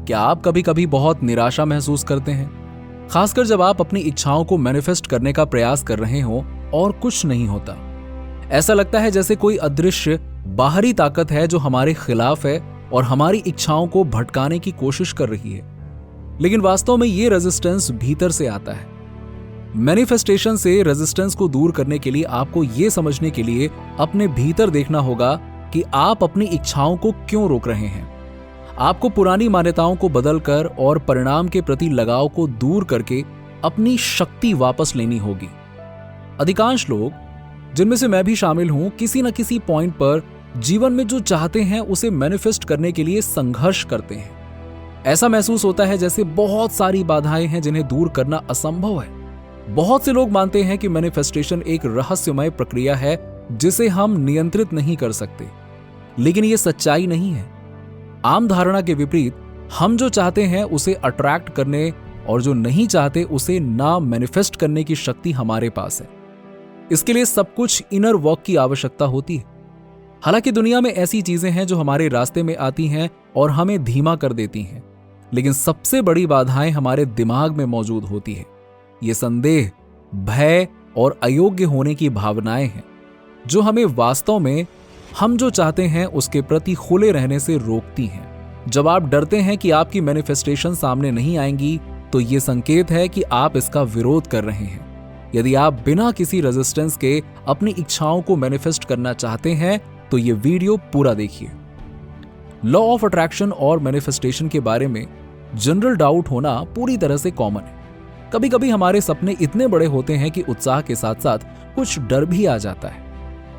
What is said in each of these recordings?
क्या आप कभी कभी बहुत निराशा महसूस करते हैं, खासकर जब आप अपनी इच्छाओं को मैनिफेस्ट करने का प्रयास कर रहे हो और कुछ नहीं होता? ऐसा लगता है जैसे कोई अदृश्य बाहरी ताकत है जो हमारे खिलाफ है और हमारी इच्छाओं को भटकाने की कोशिश कर रही है। लेकिन वास्तव में ये रेजिस्टेंस भीतर से आता है। मैनिफेस्टेशन से रेजिस्टेंस को दूर करने के लिए आपको ये समझने के लिए अपने भीतर देखना होगा कि आप अपनी इच्छाओं को क्यों रोक रहे हैं। आपको पुरानी मान्यताओं को बदलकर और परिणाम के प्रति लगाव को दूर करके अपनी शक्ति वापस लेनी होगी। अधिकांश लोग, जिनमें से मैं भी शामिल हूं, किसी न किसी पॉइंट पर जीवन में जो चाहते हैं उसे मैनिफेस्ट करने के लिए संघर्ष करते हैं। ऐसा महसूस होता है जैसे बहुत सारी बाधाएं हैं जिन्हें दूर करना असंभव है। बहुत से लोग मानते हैं कि मैनिफेस्टेशन एक रहस्यमय प्रक्रिया है जिसे हम नियंत्रित नहीं कर सकते, लेकिन यह सच्चाई नहीं है। आम धारणा के विपरीत, हम जो चाहते हैं उसे अट्रैक्ट करने और जो नहीं चाहते उसे ना मैनिफेस्ट करने की शक्ति हमारे पास है। इसके लिए सब कुछ इनर वर्क की आवश्यकता होती है। हालांकि दुनिया में ऐसी चीजें हैं जो हमारे रास्ते में आती हैं और हमें धीमा कर देती हैं, लेकिन सबसे बड़ी बाधाएं हमारे दिमाग में मौजूद होती है। ये संदेह, भय और अयोग्य होने की भावनाएं हैं जो हमें वास्तव में हम जो चाहते हैं उसके प्रति खुले रहने से रोकती हैं। जब आप डरते हैं कि आपकी मैनिफेस्टेशन सामने नहीं आएंगी, तो ये संकेत है कि आप इसका विरोध कर रहे हैं। यदि आप बिना किसी रेजिस्टेंस के अपनी इच्छाओं को मैनिफेस्ट करना चाहते हैं तो ये वीडियो पूरा देखिए। लॉ ऑफ अट्रैक्शन और मैनिफेस्टेशन के बारे में जनरल डाउट होना पूरी तरह से कॉमन है। कभी कभी हमारे सपने इतने बड़े होते हैं कि उत्साह के साथ साथ कुछ डर भी आ जाता है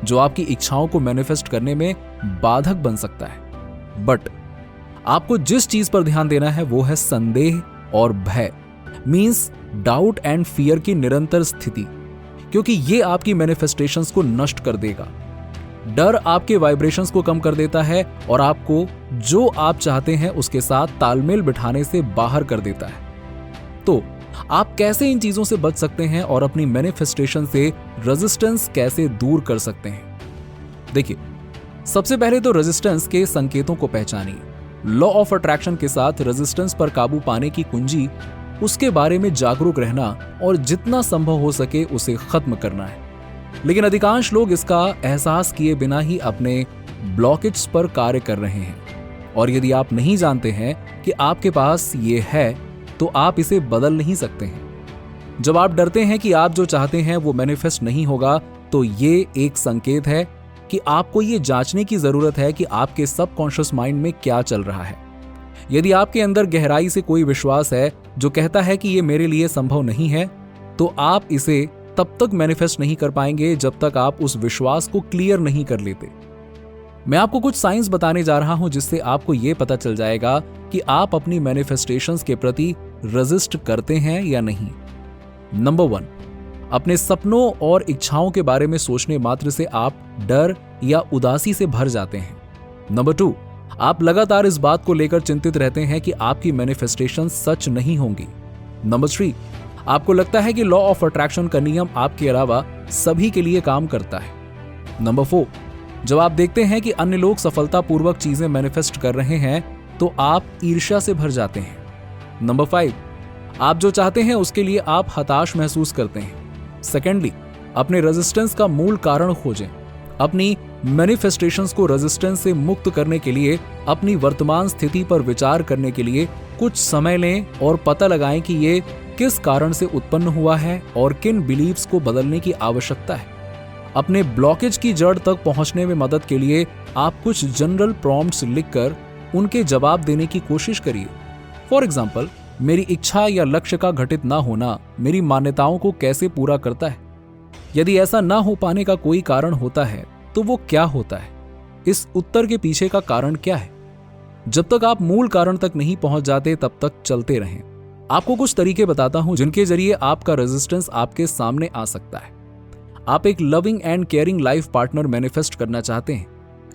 जो आपकी इच्छाओं को मैनिफेस्ट करने में बाधक बन सकता है। बट आपको जिस चीज पर ध्यान देना है वो है संदेह और भय, मींस डाउट एंड फियर की निरंतर स्थिति, क्योंकि ये आपकी मैनिफेस्टेशंस को नष्ट कर देगा। डर आपके वाइब्रेशंस को कम कर देता है और आपको जो आप चाहते हैं उसके साथ तालमेल बिठाने से बाहर कर देता है। तो आप कैसे इन चीजों से बच सकते हैं और अपनी मैनिफेस्टेशन से रेजिस्टेंस कैसे दूर कर सकते हैं? देखिए, सबसे पहले तो रेजिस्टेंस के संकेतों को पहचानिए। लॉ ऑफ अट्रैक्शन के साथ रेजिस्टेंस पर काबू पाने की कुंजी उसके बारे में जागरूक रहना और जितना संभव हो सके उसे खत्म करना है। लेकिन अधिकांश लोग इसका एहसास किए बिना ही अपने ब्लॉकेज पर कार्य कर रहे हैं। और यदि आप नहीं जानते हैं कि आपके पास ये है तो आप इसे बदल नहीं सकते हैं। जब आप डरते हैं कि आप जो चाहते हैं वो मैनिफेस्ट नहीं होगा, तो ये एक संकेत है कि आपको ये जांचने की जरूरत है कि आपके सबकॉन्शियस माइंड में क्या चल रहा है। यदि आपके अंदर गहराई से कोई विश्वास है जो कहता है कि ये मेरे लिए संभव नहीं है, तो आप इसे तब तक मैनिफेस्ट नहीं कर पाएंगे जब तक आप उस विश्वास को क्लियर नहीं कर लेते। मैं आपको कुछ साइंस बताने जा रहा हूं जिससे आपको यह पता चल जाएगा कि आप अपनी मैनिफेस्टेशंस के प्रति रेजिस्ट करते हैं या नहीं। नंबर 1, अपने सपनों और इच्छाओं के बारे में सोचने मात्र से आप डर या उदासी से भर जाते हैं। नंबर 2, आप लगातार इस बात को लेकर चिंतित रहते हैं कि आपकी मैनिफेस्टेशन सच नहीं होंगी। नंबर 3, आपको लगता है कि लॉ ऑफ अट्रैक्शन का नियम आपके अलावा सभी के लिए काम करता है। नंबर 4, जब आप देखते हैं कि अन्य लोग सफलतापूर्वक चीजें मैनिफेस्ट कर रहे हैं तो आप ईर्ष्या से भर जाते हैं। नंबर 5, आप जो चाहते हैं उसके लिए आप हताश महसूस करते हैं। सेकेंडली, अपने रेजिस्टेंस का मूल कारण खोजें। अपनी मैनिफेस्टेशंस को रेजिस्टेंस से मुक्त करने के लिए अपनी वर्तमान स्थिति पर विचार करने के लिए कुछ समय लें और पता लगाएं कि ये किस कारण से उत्पन्न हुआ है और किन बिलीव्स को बदलने की आवश्यकता है। अपने ब्लॉकेज की जड़ तक पहुंचने में मदद के लिए आप कुछ जनरल प्रॉम्प्ट्स लिखकर उनके जवाब देने की कोशिश करिए। फॉर एग्जाम्पल, मेरी इच्छा या लक्ष्य का घटित ना होना मेरी मान्यताओं को कैसे पूरा करता है? यदि ऐसा ना हो पाने का कोई कारण होता है तो वो क्या होता है? इस उत्तर के पीछे का कारण क्या है? जब तक आप मूल कारण तक नहीं पहुंच जाते तब तक चलते रहें। आपको कुछ तरीके बताता हूं जिनके जरिए आपका रेजिस्टेंस आपके सामने आ सकता है। आप एक loving and caring life partner manifest करना चाहते हैं,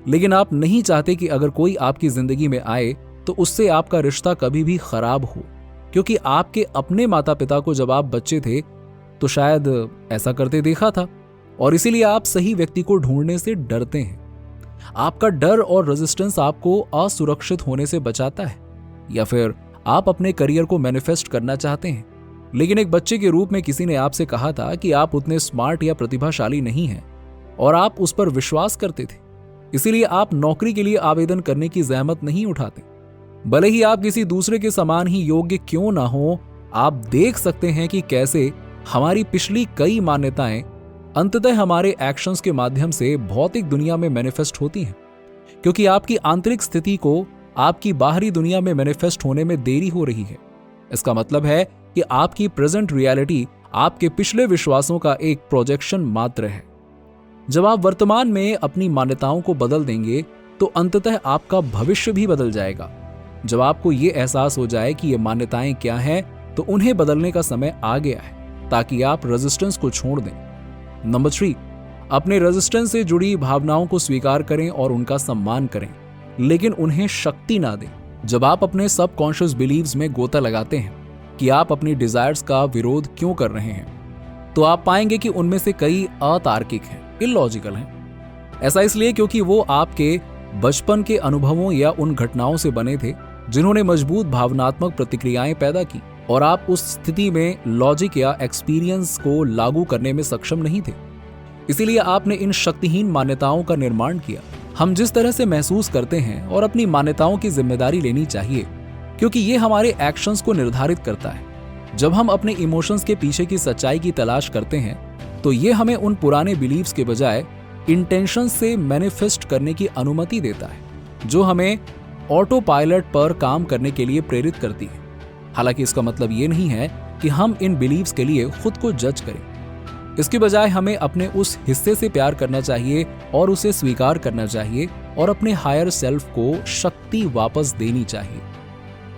लेकिन आप नहीं चाहते कि अगर कोई आपकी जिंदगी में आए तो उससे आपका रिश्ता कभी भी खराब हो, क्योंकि आपके अपने माता पिता को जब आप बच्चे थे तो शायद ऐसा करते देखा था और इसीलिए आप सही व्यक्ति को ढूंढने से डरते हैं। आपका डर और रेजिस्टेंस आपको असुरक्षित होने से बचाता है। या फिर आप अपने करियर को मैनिफेस्ट करना चाहते हैं, लेकिन एक बच्चे के रूप में किसी ने आपसे कहा था कि आप उतने स्मार्ट या प्रतिभाशाली नहीं हैं और आप उस पर विश्वास करते थे, इसीलिए आप नौकरी के लिए आवेदन करने की जहमत नहीं उठाते। भले ही आप किसी दूसरे के समान ही योग्य क्यों ना हो, आप देख सकते हैं कि कैसे हमारी पिछली कई मान्यताएं अंततः हमारे एक्शंस के माध्यम से भौतिक दुनिया में मैनिफेस्ट होती हैं, क्योंकि आपकी आंतरिक स्थिति को आपकी बाहरी दुनिया में मैनिफेस्ट होने में देरी हो रही है। इसका मतलब है कि आपकी प्रेजेंट रियलिटी आपके पिछले विश्वासों का एक प्रोजेक्शन मात्र है। जब आप वर्तमान में अपनी मान्यताओं को बदल देंगे तो अंततः आपका भविष्य भी बदल जाएगा। जब आपको ये एहसास हो जाए कि ये मान्यताएं क्या हैं, तो उन्हें बदलने का समय आ गया है, ताकि आप रेजिस्टेंस को छोड़ दें। नंबर 3, अपने रेजिस्टेंस से जुड़ी भावनाओं को स्वीकार करें और उनका सम्मान करें, लेकिन उन्हें शक्ति ना दें। जब आप अपने सबकॉन्शियस बिलीव्स में गोता लगाते हैं कि आप अपनी डिजायर्स का विरोध क्यों कर रहे हैं, तो आप पाएंगे कि उनमें से कई अतार्किक हैं, इलॉजिकल हैं। ऐसा इसलिए क्योंकि वो आपके बचपन के अनुभवों या उन घटनाओं से बने थे जिन्होंने मजबूत भावनात्मक प्रतिक्रियाएं पैदा की, और आप उस स्थिति में लॉजिक या एक्सपीरियंस को लागू करने में सक्षम नहीं थे। इसीलिए आपने इन शक्तिहीन मान्यताओं का निर्माण किया। हम जिस तरह से महसूस करते हैं और अपनी मान्यताओं की जिम्मेदारी लेनी चाहिए, क्योंकि ये हमारे एक्शंस को निर्धारित करता है। जब हम अपने इमोशंस के पीछे की सच्चाई की तलाश करते हैं, तो ये हमें उन पुराने बिलीव्स के बजाय इंटेंशन से मैनिफेस्ट करने की अनुमति देता है, जो हमें ऑटो पायलट पर काम करने के लिए प्रेरित करती है। हालांकि इसका मतलब ये नहीं है कि हम इन बिलीव्स के लिए खुद को जज करें। इसके बजाय हमें अपने उस हिस्से से प्यार करना चाहिए और उसे स्वीकार करना चाहिए और अपने हायर सेल्फ को शक्ति वापस देनी चाहिए,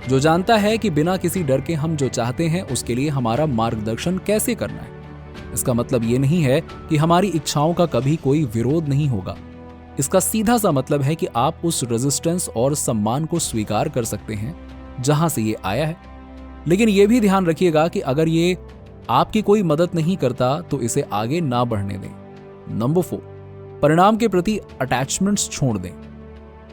जो जानता है कि बिना किसी डर के हम जो चाहते हैं उसके लिए हमारा मार्गदर्शन कैसे करना है। इसका मतलब ये नहीं है कि हमारी इच्छाओं का कभी कोई विरोध नहीं होगा। इसका सीधा सा मतलब है कि आप उस रेजिस्टेंस और सम्मान को स्वीकार कर सकते हैं जहां से ये आया है, लेकिन यह भी ध्यान रखिएगा कि अगर ये आपकी कोई मदद नहीं करता तो इसे आगे ना बढ़ने दें। नंबर 4, परिणाम के प्रति अटैचमेंट्स छोड़ दें।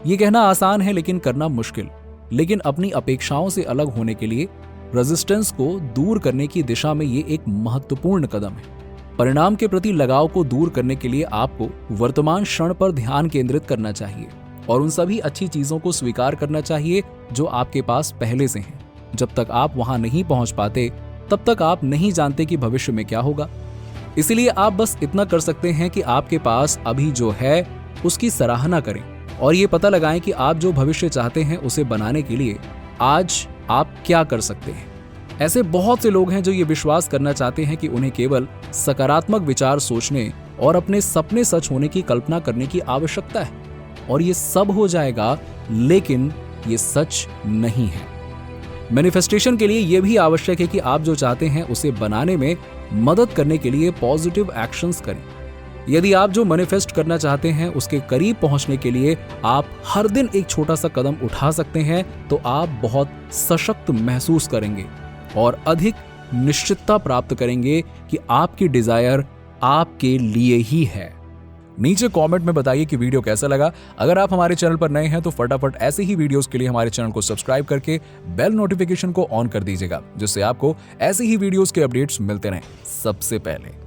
यह कहना आसान है लेकिन करना मुश्किल। लेकिन अपनी अपेक्षाओं से अलग होने के लिए रेजिस्टेंस को दूर करने की दिशा में ये एक महत्वपूर्ण कदम है। परिणाम के प्रति लगाव को दूर करने के लिए आपको वर्तमान क्षण पर ध्यान केंद्रित करना चाहिए और उन सभी अच्छी चीजों को स्वीकार करना चाहिए जो आपके पास पहले से हैं। जब तक आप वहां नहीं पहुंच पाते, तब तक आप नहीं जानते कि भविष्य में क्या होगा। इसलिए आप बस इतना कर सकते हैं कि आपके पास अभी जो है उसकी सराहना करें और ये पता लगाएं कि आप जो भविष्य चाहते हैं उसे बनाने के लिए आज आप क्या कर सकते हैं। ऐसे बहुत से लोग हैं जो ये विश्वास करना चाहते हैं कि उन्हें केवल सकारात्मक विचार सोचने और अपने सपने सच होने की कल्पना करने की आवश्यकता है और ये सब हो जाएगा, लेकिन ये सच नहीं है। मैनिफेस्टेशन के लिए यह भी आवश्यक है कि आप जो चाहते हैं उसे बनाने में मदद करने के लिए पॉजिटिव एक्शंस करें। यदि आप जो मैनिफेस्ट करना चाहते हैं उसके करीब पहुंचने के लिए आप हर दिन एक छोटा सा कदम उठा सकते हैं, तो आप बहुत सशक्त महसूस करेंगे और अधिक निश्चितता प्राप्त करेंगे कि आपकी डिजायर आपके लिए ही है। नीचे कमेंट में बताइए कि वीडियो कैसा लगा। अगर आप हमारे चैनल पर नए हैं तो फटाफट ऐसे ही वीडियोस के लिए हमारे चैनल को सब्सक्राइब करके बेल नोटिफिकेशन को ऑन कर दीजिएगा, जिससे आपको ऐसे ही वीडियोस के अपडेट्स मिलते रहें सबसे पहले।